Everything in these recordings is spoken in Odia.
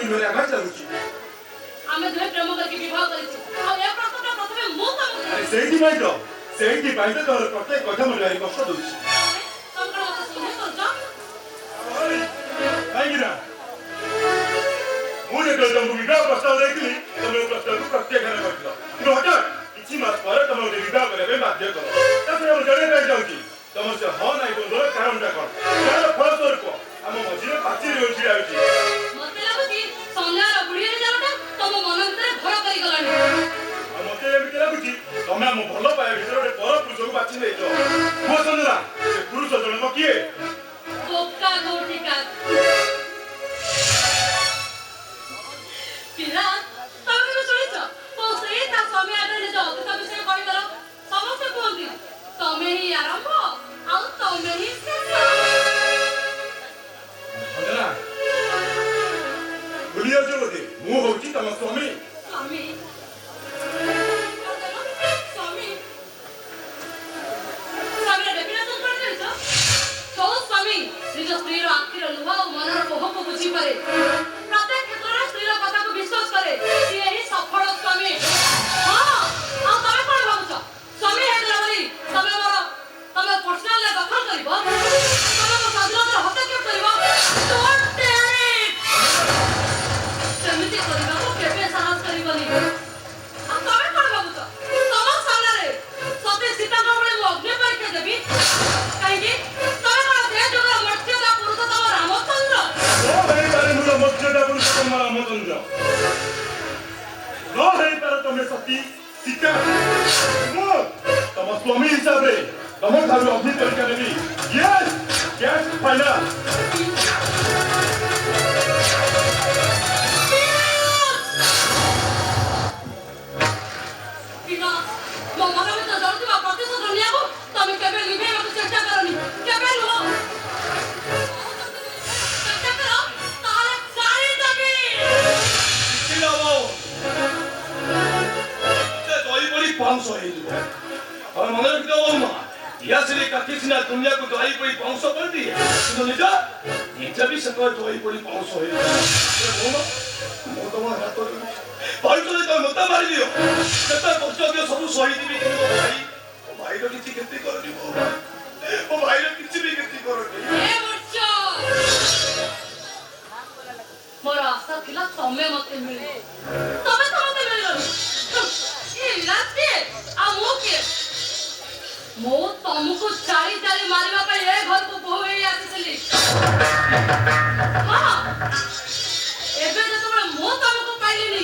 ଦୁନିଆରେ ଆଘାତ ଲାଗୁଛି। ଆମେ ଦୁହେଁ ପ୍ରେମ କରିକି ବିବାହ କରିଛୁ ଆଉ ଏ ପ୍ରଶ୍ନଟା ପ୍ରଥମେ ମୁଁ ତମକୁ ଆରେ ସେଇଥିପାଇଁ ତ ତୋର ପ୍ରତ୍ୟେକ କଥା ମୋତେ ଭାରି କଷ୍ଟ ଦଉଛି। ତମେ କଣ ମତେ ସନ୍ଦେହ କରୁଛ? କାହିଁକି ନା ମୁଁ ଯେତେବେଳେ ତମକୁ ବିବାହ ପ୍ରସ୍ତାବ ଦେଇଥିଲି ତମେ ପ୍ରସ୍ତାବକୁ ପ୍ରତ୍ୟାଖ୍ୟାନ କରିଥିଲ କିନ୍ତୁ ହଠାତ୍ କିଛି ମାସ ପରେ ତମେ ମୋତେ ବିବାହ କରିବା ପାଇଁ ବାଧ୍ୟ କଲ। ତାପରେ ମୁଁ ଜାଣିବା ପାଇଁ ଚାହୁଁଛି ତମର ସେ ହଁ ନାଇଁ ବୋଲର କାରଣଟା କଣ? ଯାହାର ଫଳସ୍ୱରୂପ ଆମ ମଝିରେ ପାଚେରୀ ହୋଇ ଛିଡ଼ା ହୋଇଛି। ମତେ ଲାଗୁଛି ସନ୍ଧ୍ୟାର ବୁଢ଼ୀର ଜାଲଟା ତମ ମନ ଭିତରେ ଘର କରିଗଲାଣି। ଆଉ ମତେ ଏମିତି ଲାଗୁଛି ତମେ ଆମ ଭଲ ପାଇବା ଭିତରେ ଗୋଟେ ପର ପୁରୁଷକୁ ବାଛି ନେଇଛ। ମୋ ସଞ୍ଜନା ସେ ପୁରୁଷ ଜଣକ କିଏ? ବୋକା କୋଠିକା ପିଲା ତମେ କେବେ ଶୁଣିଛ କୋଉ ସ୍ତ୍ରୀ ତା ସ୍ୱାମୀ ଆଗରେ ନିଜ ଅଧିକ ବିଷୟ କହିବାର? ସମସ୍ତେ କୁହନ୍ତି ତମେ ହିଁ ଆରମ୍ଭ ଆଉ ତମେ ହିଁ ଶେଷ। ସଞ୍ଜନା ଭୁଲି ଯାଉଛ ବୋଧେ ମୁଁ ହଉଛି ତମ ସ୍ୱାମୀ। ସ୍ୱାମୀ ସ୍ୱାମୀର ଡେଫିନେସନ କଣ ଜାଣିଛ? ଯୋଉ ସ୍ୱାମୀ ନିଜ ସ୍ତ୍ରୀର ଆଖିର ଲୁହ ଆଉ ମନର କୋହକୁ ବୁଝିପାରେ, ପ୍ରତ୍ୟେକ କ୍ଷେତ୍ରରେ ସ୍ତ୍ରୀର କଥାକୁ ବିଶ୍ୱାସ କରେ, ସିଏ ହିଁ ସଫଳ ସ୍ୱାମୀ। ହଁ ଆଉ ତମେ କଣ ଭାବୁଛ ସ୍ୱାମୀ ହେଇଗଲା ବୋଲି ତମେ ପର୍ସନାଲରେ ଦଖଲ କରିବ, ତମେ ମୋ ସ୍ୱାଧୀନତାର ହସ୍ତକ୍ଷେପ କରିବ? Don't dare it! ସେମିତି କରିବାକୁ କେବେ ସାହସ କରିବନି। ଆଉ ତମେ କଣ ଭାବୁଛ ତମ ସାମ୍ନାରେ ସତେ ସୀତାଙ୍କ ଭଳି ମୁଁ ଅଗ୍ନି ପରୀକ୍ଷା ଦେବି? କାହିଁକି ତମେ କଣ ସେ ଯୁଗର ମର୍ଯ୍ୟାଦା ପୁରୁଷୋତ୍ତମ ରାମଚନ୍ଦ୍ର? ନ ହେଇପାରେ ମୋର ମର୍ଯ୍ୟାଦା ପୁରୁଷୋତ୍ତମ ରାମଚନ୍ଦ୍ର, ନ ହେଇପାରେ ତମେ ସତୀ ସୀତା। ମୁଁ ତମ ସ୍ୱାମୀ ହିସାବରେ ତମଠାରୁ ଅଗ୍ନି ପରୀକ୍ଷା ନେବି। Yes Yes final. ମୋ ମନ ଭିତରେ ଜଳୁଥିବା ପ୍ରତିଶୋଧ ନିଆକୁ ତମେ କେବେ ଲିଭେଇବାକୁ ଚେଷ୍ଟା କରନି, କେବେ ନୁହଁ। ଚେଷ୍ଟା କର ତାହେଲେ ଜାଣିଦେବି। ପାଉଁଶ ହେଇଯିବ। ଆଉ ମନେ ରଖିଦେବ ମା, ଇୟାସିରେ କାଠି ସିନା ଦୁନିଆକୁ ଦହି ପଡ଼ି ପାଉଁଶ କରିଦିଏ କିନ୍ତୁ ନିଜ ବି ସେତେବେଳେ ଦହି ପଡ଼ି ପାଉଁଶ ହେଇଯିବ। ମୁଁ ତମ ହାତରେ ପାଉଁଶରେ ତମେ ମୋତେ ମାରିଦିଅ, କେତେ କଷ୍ଟ ଦିଅ ସବୁ ସହିଯିବି କିନ୍ତୁ ମୋ ଭାଇର କିଛି କ୍ଷତି କରନି। ମୋ ଭାଇର କିଛି ବି କ୍ଷତି କରନି। ମୋର ଆଶା ଥିଲା ତମେ ମତେ ମିଳିବ, ତମେ ତ ମତେ ମିଳିଲନି। ଆଉ ମୁଁ କିଏ? ମୁଁ ତମକୁ ଚାଳି ଚାଳି ମାରିବା ପାଇଁ ଏ ଘରକୁ ବୋହୂ ହେଇ ଆସିଥିଲି। ହଁ ଏବେ ଯେତେବେଳେ ମୁଁ ତମକୁ ପାଇଲିନି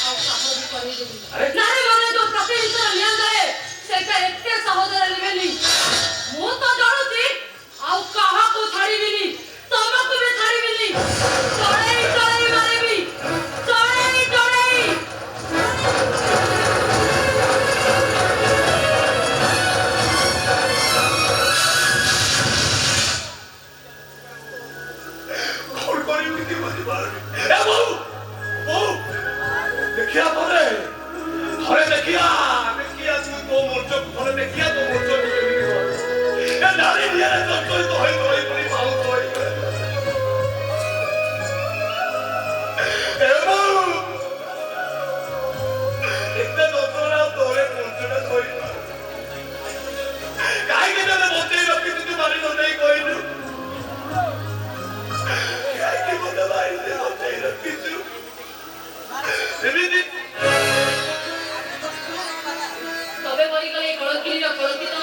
ଆଉ ସାହସ କରିଦେବି। ନାରୀ ମାନେ ଯୋଉ ପ୍ରତିନିଧିର ନିଆଁ ଜଳେ ସେଇଟା ଏତେ ସହଜରେ ଲିଭେନି। ମୁଁ ତ ଜଳୁଛି ଆଉ କାହାକୁ ଛାଡ଼ିବିନି, ତମକୁ ବି ଛାଡ଼ିବିନି। ଚଳେଇ ଚଳେଇ ମାରିବି, ଚଳେଇ ଚଳେଇ। ଦେଖିଆ ଥରେ ଦେଖିଆ ତୋ ମୋର୍ଚ୍ଚକୁ ଥରେ ଦେଖିଆ ତୋ ମୋର୍ଚ୍ଚକୁ କେମିତି ଏ ନାରୀ ନିଆରେ ଜର୍ଜରିତ ହୋଇ ରହି ପରି ପାଉଁଶ ହୋଇଗଲେ। ଏତେ ଯନ୍ତ୍ରଣା ତୋରେ ମୋର୍ଚ୍ଚଟା ସହିପାରୁ କାହିଁକି ତତେ ବଞ୍ଚେଇ ରଖିଛୁ ମାରି ନ ଦେଇ କହିଲୁ? କାହିଁକି ମତେ ମାରି ବଞ୍ଚେଇ ରଖିଛୁ? ଏମିତି ତବେ ମରିଗଲେ କଳକିରିର କଳକିତ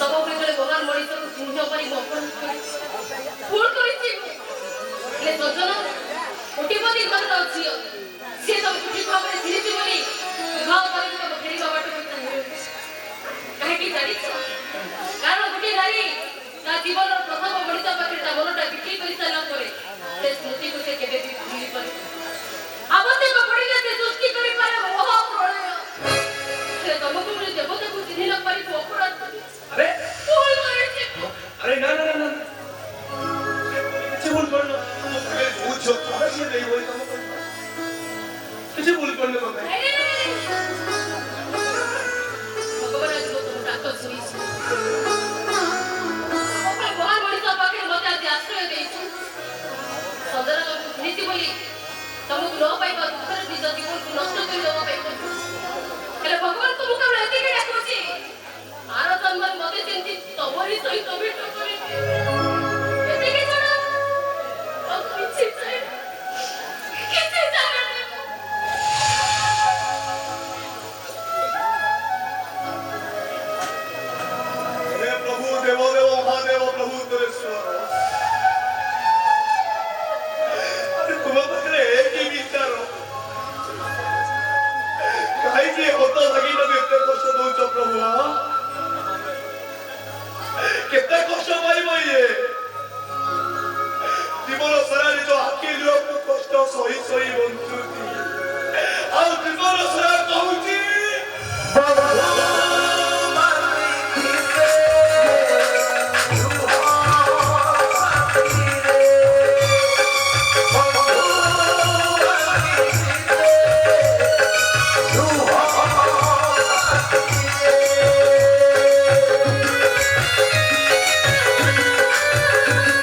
ତବ ଭିତରେ ଭଗବାନ ମଣିଷକୁ ସିଂହ ପରି ଭୁଲ କରିଛି। ହେଲେ ସଜନ କୋଟିପତି ଘରର ଝିଅ, ସିଏ ତମକୁ ଠିକ ଭାବରେ ଚିହ୍ନିଛି ବୋଲି ବିବାହ କରି ତମ ଫେରିବା ବାଟ କାହିଁକି ଜାଣିଛ? କାରଣ ଗୋଟିଏ ନାରୀ ତା ଜୀବନର ପ୍ରଥମ ମଣିଷ ପାଖରେ ତା ମନଟା ବିକ୍ରି କରିସାରିଲା ପରେ ସେ ସ୍ମୃତିକୁ ସେ କେବେ ବି ଭୁଲି ପାରେ। ଆବଶ୍ୟକ ପଡ଼ିଲେ ସେ ସୃଷ୍ଟି କରିପାରେ ମହାପ୍ରଳୟ। ସେ ତମକୁ ବୋଲି ଦେବତାକୁ ଚିହ୍ନି ନ ପାରି ଅପରାଧ କରିଛି। ଭୁଲ କରିଛି। ଆରେ ନା ନା ନା କିଛି ଭୁଲ କରିନ। ବହୁତ ଝିଅ ଥରେ ସିଏ ଦେଇ ହୋଇ ତମ କିଛି ଭୁଲ କରିନ ତମେ। ଭଗବାନ ଆଜି ତମ ଡାକ ଶୁଣିଛି। ଭଗବାନ ମଣିଷ ପାଖରେ ମତେ ଆଜି ମୋରି ସହିତ ଭେଟ କରିବି ଏତିକି ଛଡ଼ା ଆଉ କିଛି ଚାହେଁ କିଛି ଚାହେଁ हे प्रभु देवदेव महादेव प्रभु सुरेश्वर अरे तुम पाखे कि विचार कहीं हत भागी एत कष्ट दौच प्रभु केते कष्ट पाइब ये